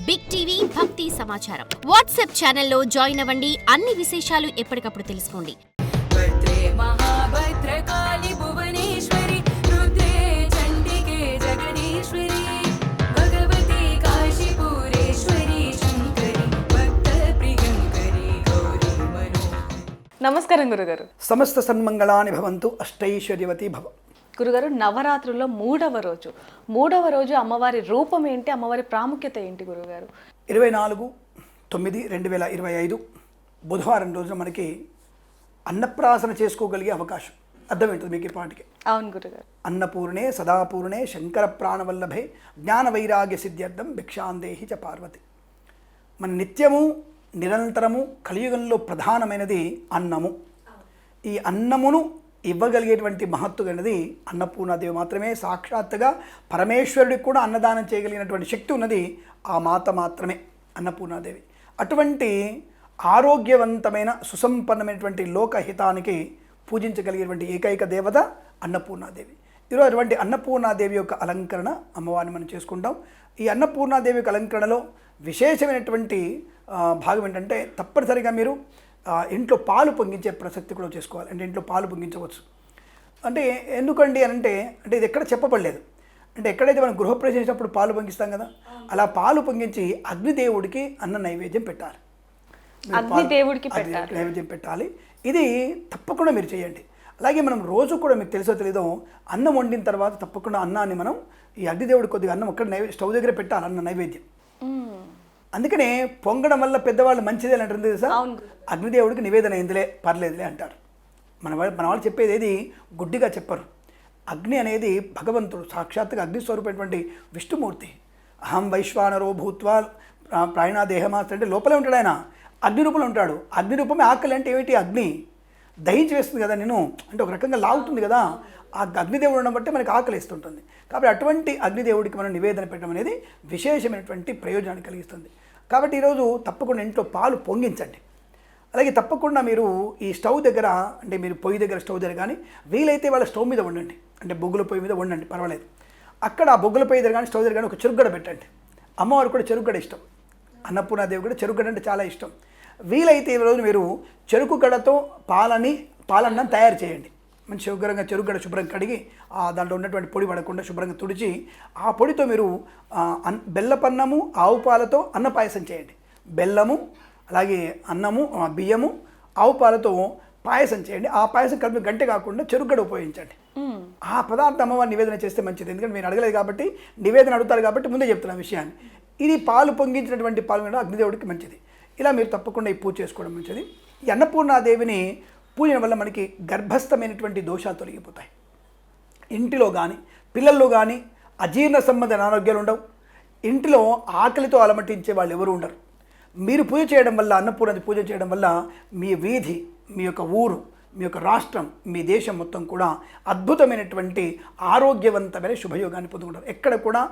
Big TV భక్తి సమాచారం WhatsApp ఛానల్లో జాయిన్ అవ్వండి. అన్ని విశేషాలు ఎప్పటికప్పుడు తెలుసుకోండి. భద్రే మహాభద్రకాళి భువనేశ్వరి రుద్రే చండికే జగదీశ్వరి భగవతి కాశీపురేశ్వరి శంకరి భక్త ప్రియంకరి గౌరీ మనోహరి. నమస్కారం గురుగారు. సమస్త సన్మంగళాని భవంతు, అష్టైశ్వర్యవతి భవ. గురుగారు, నవరాత్రుల్లో మూడవ రోజు అమ్మవారి రూపం ఏంటి, అమ్మవారి ప్రాముఖ్యత ఏంటి గురుగారు? 24/9/2025 బుధవారం రోజున మనకి అన్నప్రాసన చేసుకోగలిగే అవకాశం. అర్థం ఏంటది మీకు ఈ పాటికి? అవును గురుగారు. అన్నపూర్ణే సదాపూర్ణే శంకర ప్రాణవల్లభే జ్ఞాన వైరాగ్య సిద్ధ్యర్థం భిక్షాందేహి చ పార్వతి. మన నిత్యము నిరంతరము కలియుగంలో ప్రధానమైనది అన్నము. ఈ అన్నమును ఇవ్వగలిగేటువంటి మహత్తు అనేది అన్నపూర్ణాదేవి మాత్రమే. సాక్షాత్తుగా పరమేశ్వరుడికి కూడా అన్నదానం చేయగలిగినటువంటి శక్తి ఉన్నది ఆ మాత మాత్రమే, అన్నపూర్ణాదేవి. అటువంటి ఆరోగ్యవంతమైన సుసంపన్నమైనటువంటి లోకహితానికి పూజించగలిగేటువంటి ఏకైక దేవత అన్నపూర్ణాదేవి. ఈరోజు అటువంటి అన్నపూర్ణాదేవి యొక్క అలంకరణ అమ్మవారిని మనం చేసుకుంటాం. ఈ అన్నపూర్ణాదేవి యొక్క అలంకరణలో విశేషమైనటువంటి భాగం ఏంటంటే, తప్పనిసరిగా మీరు ఇంట్లో పాలు పొంగించే ప్రసక్తి కూడా చేసుకోవాలి. అంటే ఇంట్లో పాలు పొంగించవచ్చు. అంటే ఎందుకండి అని అంటే ఇది ఎక్కడ చెప్పబడలేదు. అంటే ఎక్కడైతే మనం గృహప్రవేశం చేసినప్పుడు పాలు పొంగిస్తాం కదా, అలా పాలు పొంగించి అగ్నిదేవుడికి అన్న నైవేద్యం పెట్టాలి. నైవేద్యం పెట్టాలి. ఇది తప్పకుండా మీరు చేయండి. అలాగే మనం రోజు కూడా మీకు తెలుసో తెలీదో అన్నం వండిన తర్వాత తప్పకుండా అన్నాన్ని మనం ఈ అగ్నిదేవుడికి కొద్దిగా అన్నం ఒక్కడ స్టవ్ దగ్గర పెట్టాలి, అన్న నైవేద్యం. అందుకనే పొంగడం వల్ల పెద్దవాళ్ళు మంచిదే అంటారు తెలుసా. అగ్నిదేవుడికి నివేదన అయిందిలే, పర్లేదులే అంటారు. మన వాళ్ళు చెప్పేది ఏది గుడ్డిగా చెప్పరు. అగ్ని అనేది భగవంతుడు, సాక్షాత్తుగా అగ్నిస్వరూపమైనటువంటి విష్ణుమూర్తి. అహం వైశ్వానరో భూత్వా ప్రాణాదేహమాస్త అంటే లోపలే ఉంటాడు ఆయన, అగ్ని రూపంలో ఉంటాడు. అగ్ని రూపమే ఆకలి అంటే ఏమిటి? అగ్ని దహించి వేస్తుంది కదా నేను, అంటే ఒక రకంగా లాగుతుంది కదా. ఆ అగ్నిదేవుడు ఉండడం బట్టి మనకి ఆకలి ఇస్తుంటుంది. కాబట్టి అటువంటి అగ్నిదేవుడికి మనం నివేదన పెట్టడం అనేది విశేషమైనటువంటి ప్రయోజనాన్ని కలిగిస్తుంది. కాబట్టి ఈరోజు తప్పకుండా ఇంట్లో పాలు పొంగించండి. అలాగే తప్పకుండా మీరు ఈ స్టవ్ దగ్గర, అంటే మీరు పొయ్యి దగ్గర స్టవ్ దగ్గర కానీ వీలైతే వాళ్ళ స్టవ్ మీద వండండి, అంటే బొగ్గుల పొయ్యి మీద వండండి, పర్వాలేదు. అక్కడ ఆ బొగ్గుల పొయ్యి దగ్గర కానీ స్టవ్ దగ్గర కానీ ఒక చెరుగడ పెట్టండి. అమ్మవారు కూడా చెరుగడ ఇష్టం, అన్నపూర్ణాదేవి కూడా చెరుగడ అంటే చాలా ఇష్టం. వీలైతే ఈరోజు మీరు చెరుకు గడతో పాలన్నం తయారు చేయండి. మంచి శుభ్రంగా చెరుగడ శుభ్రంగా కడిగి దాంట్లో ఉన్నటువంటి పొడి పడకుండా శుభ్రంగా తుడిచి ఆ పొడితో మీరు బెల్లపన్నము ఆవు పాలతో అన్న పాయసం చేయండి. బెల్లము అలాగే అన్నము బియ్యము ఆవు పాలతో పాయసం చేయండి. ఆ పాయసం కలిపి గంటె కాకుండా చెరుగడ ఉపయోగించండి. ఆ పదార్థం అమ్మవారి నివేదన చేస్తే మంచిది. ఎందుకంటే మీరు అడగలేదు కాబట్టి, నివేదన అడుగుతారు కాబట్టి ముందే చెప్తున్న విషయాన్ని. ఇది పాలు పొంగించినటువంటి పాలు కూడా అగ్నిదేవుడికి మంచిది. ఇలా మీరు తప్పకుండా ఈ పూజ చేసుకోవడం మంచిది. ఈ అన్నపూర్ణాదేవిని పూజన వల్ల మనకి గర్భస్థమైనటువంటి దోషాలు తొలగిపోతాయి. ఇంటిలో కానీ పిల్లల్లో కానీ అజీర్ణ సంబంధ అనారోగ్యాలు ఉండవు. ఇంటిలో ఆకలితో అలమటించే వాళ్ళు ఎవరు ఉండరు. మీరు పూజ చేయడం వల్ల, అన్నపూర్ణ పూజ చేయడం వల్ల మీ వీధి, మీ యొక్క ఊరు, మీ యొక్క రాష్ట్రం, మీ దేశం మొత్తం కూడా అద్భుతమైనటువంటి ఆరోగ్యవంతమైన శుభయోగాన్ని పొందుకుంటారు. ఎక్కడ కూడా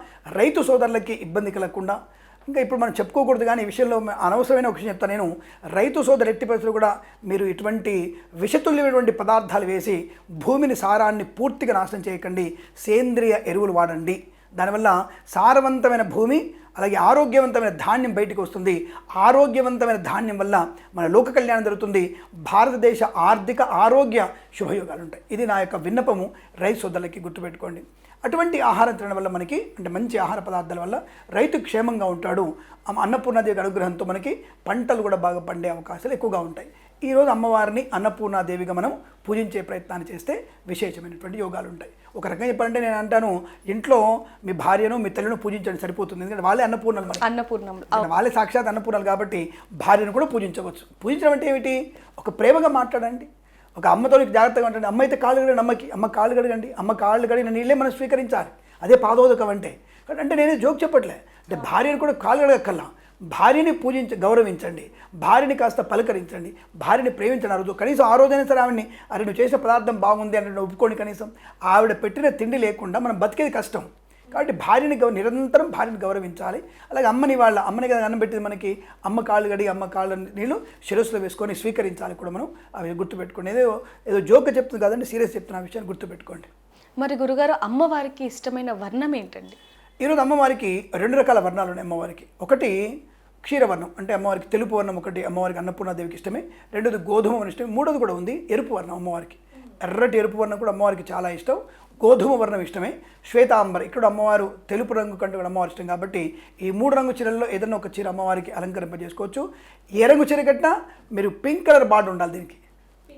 రైతు సోదరులకి ఇబ్బంది కలగకుండా, ఇంకా ఇప్పుడు మనం చెప్పుకోకూడదు కానీ ఈ విషయంలో అనవసరమైన ఒక విషయం చెప్తాను నేను. రైతు సోదరు ఎట్టి పరిస్థితులు కూడా మీరు ఇటువంటి విషతుల్యమైనటువంటి పదార్థాలు వేసి భూమిని సారాన్ని పూర్తిగా నాశనం చేయకండి. సేంద్రియ ఎరువులు వాడండి. దానివల్ల సారవంతమైన భూమి అలాగే ఆరోగ్యవంతమైన ధాన్యం బయటకు వస్తుంది. ఆరోగ్యవంతమైన ధాన్యం వల్ల మన లోక కళ్యాణం జరుగుతుంది. భారతదేశ ఆర్థిక ఆరోగ్య శుభయోగాలు ఉంటాయి. ఇది నా యొక్క విన్నపము రైతు సోదరులకి గుర్తుపెట్టుకోండి. అటువంటి ఆహారం తినడం వల్ల మనకి, అంటే మంచి ఆహార పదార్థాల వల్ల రైతు క్షేమంగా ఉంటాడు. అన్నపూర్ణాదేవి అనుగ్రహంతో మనకి పంటలు కూడా బాగా పండే అవకాశాలు ఎక్కువగా ఉంటాయి. ఈరోజు అమ్మవారిని అన్నపూర్ణాదేవిగా మనం పూజించే ప్రయత్నాన్ని చేస్తే విశేషమైనటువంటి యోగాలు ఉంటాయి. ఒక రకంగా చెప్పాలంటే నేను అంటాను, ఇంట్లో మీ భార్యను మీ తల్లిను పూజించడం సరిపోతుంది. ఎందుకంటే వాళ్ళే అన్నపూర్ణలు, వాళ్ళే సాక్షాత్ అన్నపూర్ణాలు కాబట్టి భార్యను కూడా పూజించవచ్చు. పూజించడం అంటే ఏమిటి? ఒక ప్రేమగా మాట్లాడండి. ఒక అమ్మతో జాగ్రత్తగా ఉంటుంది. అమ్మ అయితే కాళ్ళు కడగండి, అమ్మ కాళ్ళు కడగండి. అమ్మ కాళ్ళు కడిగిన నీళ్ళే మనం స్వీకరించాలి. అదే పాదోదకం అంటే. అంటే నేనే జోక్ చెప్పట్లే. అంటే భార్యను కూడా కాళ్ళు కడగక్కల్లా. భార్యని గౌరవించండి, భార్యని కాస్త పలకరించండి, భార్యని ప్రేమించండి. ఆ రోజు కనీసం ఆ రోజైనా సరే ఆవిడని, అరే నువ్వు చేసిన పదార్థం బాగుంది అంటే ఒప్పుకోండి. కనీసం ఆవిడ పెట్టిన తిండి లేకుండా మనం బతికేది కష్టం. కాబట్టి నిరంతరం భార్యని గౌరవించాలి. అలాగే అమ్మని కదా అన్నం పెట్టేది మనకి, అమ్మ కాళ్ళు కడిగి అమ్మ కాళ్ళ నీళ్ళు శిరస్సులో వేసుకొని స్వీకరించాలి కూడా మనం. అవి గుర్తుపెట్టుకోండి. ఏదో జోక్ చెప్తుంది కదండి, సీరియస్ చెప్తున్న విషయాన్ని గుర్తుపెట్టుకోండి. మరి గురుగారు, అమ్మవారికి ఇష్టమైన వర్ణం ఏంటండి? ఈరోజు అమ్మవారికి 2 రకాల వర్ణాలు ఉన్నాయి అమ్మవారికి. ఒకటి క్షీరవర్ణం, అంటే అమ్మవారికి తెలుపు వర్ణం ఒకటి అమ్మవారికి అన్నపూర్ణాదేవికి ఇష్టమే. రెండోది గోధుమ వర్ణం ఇష్టమే. మూడోది కూడా ఉంది ఎరుపు వర్ణం అమ్మవారికి. ఎర్రటి ఎరుపు వర్ణం కూడా అమ్మవారికి చాలా ఇష్టం. గోధుమ వర్ణం ఇష్టమే. శ్వేతాంబర, ఇక్కడ అమ్మవారు తెలుపు రంగు కంటే కూడా అమ్మవారి ఇష్టం కాబట్టి ఈ 3 రంగు చీరల్లో ఏదైనా ఒక చీర అమ్మవారికి అలంకరింపజేసుకోవచ్చు. ఏ రంగు చీర కట్టినా మీరు పింక్ కలర్ బార్డర్ ఉండాలి, దీనికి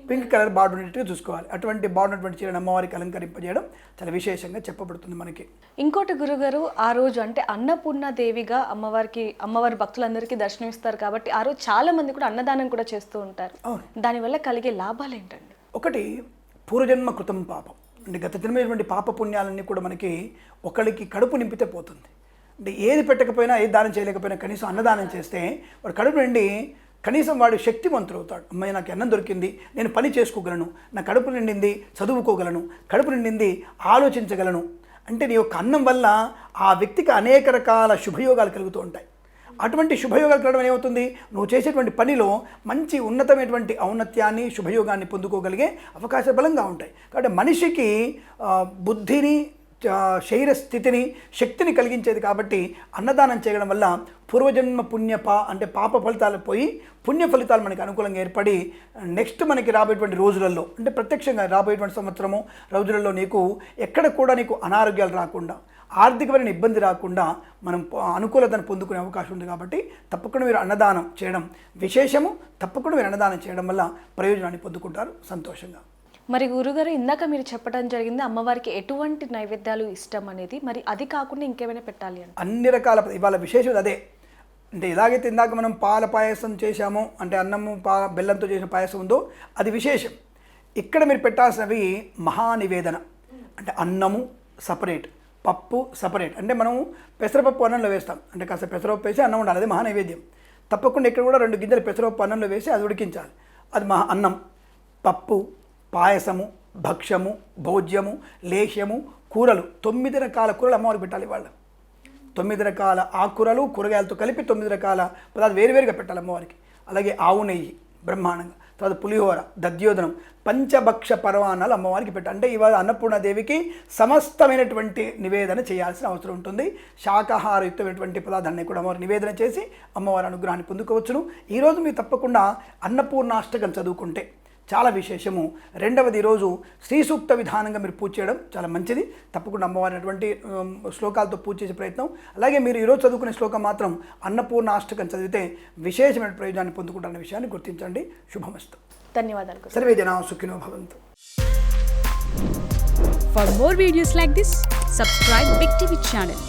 పింక్ కలర్ బార్డర్ ఉండేట్టుగా చూసుకోవాలి. అటువంటి బార్డర్ ఉన్నటువంటి చీరను అమ్మవారికి అలంకరింపజేయడం చాలా విశేషంగా చెప్పబడుతుంది మనకి. ఇంకోటి గురుగారు, ఆ రోజు అంటే అన్నపూర్ణాదేవిగా అమ్మవారి భక్తులందరికీ దర్శనమిస్తారు కాబట్టి ఆ రోజు చాలా మంది కూడా అన్నదానం కూడా చేస్తూ ఉంటారు. దానివల్ల కలిగే లాభాలు ఏంటండి? ఒకటి పూర్వజన్మ కృతం పాపం, అంటే గత జన్మైనటువంటి పాప పుణ్యాలన్నీ కూడా మనకి ఒకరికి కడుపు నింపితే పోతుంది. అంటే ఏది పెట్టకపోయినా, ఏది దానం చేయలేకపోయినా కనీసం అన్నదానం చేస్తే వాడు కడుపు నిండి కనీసం వాడు శక్తివంతుడు అవుతాడు. అమ్మాయి నాకు అన్నం దొరికింది, నేను పని చేసుకోగలను, నా కడుపు నిండింది చదువుకోగలను, కడుపు నిండింది ఆలోచించగలను. అంటే నీ యొక్క అన్నం వల్ల ఆ వ్యక్తికి అనేక రకాల శుభయోగాలు కలుగుతూ ఉంటాయి. అటువంటి శుభయోగాలు కలగడం ఏమవుతుంది, నువ్వు చేసేటువంటి పనిలో మంచి ఉన్నతమైనటువంటి ఔన్నత్యాన్ని శుభయోగాన్ని పొందుకోగలిగే అవకాశాలు బలంగా ఉంటాయి. కాబట్టి మనిషికి బుద్ధిని శరీర స్థితిని శక్తిని కలిగించేది కాబట్టి అన్నదానం చేయడం వల్ల పూర్వజన్మ అంటే పాప ఫలితాలు పోయి పుణ్య ఫలితాలు మనకి అనుకూలంగా ఏర్పడి నెక్స్ట్ మనకి రాబోయేటువంటి రోజులలో, అంటే ప్రత్యక్షంగా రాబోయేటువంటి సంవత్సరము రోజులలో నీకు ఎక్కడ కూడా నీకు అనారోగ్యాలు రాకుండా, ఆర్థికమైన ఇబ్బంది రాకుండా మనం అనుకూలతను పొందుకునే అవకాశం ఉంది. కాబట్టి తప్పకుండా మీరు అన్నదానం చేయడం విశేషము. తప్పకుండా మీరు అన్నదానం చేయడం వల్ల ప్రయోజనాన్ని పొందుకుంటారు సంతోషంగా. మరి గురుగారు, ఇందాక మీరు చెప్పడం జరిగింది అమ్మవారికి ఎటువంటి నైవేద్యాలు ఇష్టం అనేది, మరి అది కాకుండా ఇంకేమైనా పెట్టాలి అని? అన్ని రకాల, ఇవాళ విశేషం అదే. అంటే ఎలాగైతే ఇందాక మనం పాల పాయసం చేశామో, అంటే అన్నము బెల్లంతో చేసిన పాయసం ఉందో అది విశేషం. ఇక్కడ మీరు పెట్టాల్సినవి మహానివేదన, అంటే అన్నము సపరేట్, పప్పు సపరేట్. అంటే మనం పెసరపప్పు అన్నంలో వేస్తాం, అంటే కాస్త పెసరపప్పు వేసి అన్నం ఉండాలి, అది మహానైవేద్యం. తప్పకుండా ఇక్కడ కూడా 2 గింజలు పెసరపప్పు అన్నంలో వేసి అది ఉడికించాలి, అది అన్నం. పప్పు, పాయసము, భక్ష్యము, భోజ్యము, లేహ్యము, కూరలు, 9 రకాల కూరలు అమ్మవారికి పెట్టాలి. వాళ్ళు 9 రకాల ఆకుకూరలు కూరగాయలతో కలిపి 9 రకాల పదార్థాలు వేరువేరుగా పెట్టాలి అమ్మవారికి. అలాగే ఆవు నెయ్యి బ్రహ్మాండంగా, తర్వాత పులిహోర, దధ్యోదనం, పంచభక్ష పరమాన్నాలు అమ్మవారికి పెట్టాలి. అంటే ఇవాళ అన్నపూర్ణాదేవికి సమస్తమైనటువంటి నివేదన చేయాల్సిన అవసరం ఉంటుంది. శాకాహారయుక్తమైనటువంటి పదార్థాన్ని కూడా అమ్మవారి నివేదన చేసి అమ్మవారి అనుగ్రహాన్ని పొందుకోవచ్చును. ఈరోజు మీరు తప్పకుండా అన్నపూర్ణాష్టకం చదువుకుంటే చాలా విశేషము. రెండవది, ఈరోజు శ్రీ సూక్త విధానంగా మీరు పూజ చేయడం చాలా మంచిది. తప్పకుండా అమ్మవారినటువంటి శ్లోకాలతో పూజ చేసే ప్రయత్నం. అలాగే మీరు ఈరోజు చదువుకునే శ్లోకం మాత్రం అన్నపూర్ణాష్టకం చదివితే విశేషమైన ప్రయోజనాన్ని పొందుకుంటారనే విషయాన్ని గుర్తించండి. శుభమస్తు. ధన్యవాదాలు. సర్వే జనా సుఖినో భవంతు. For more videos like this, subscribe Big TV channel.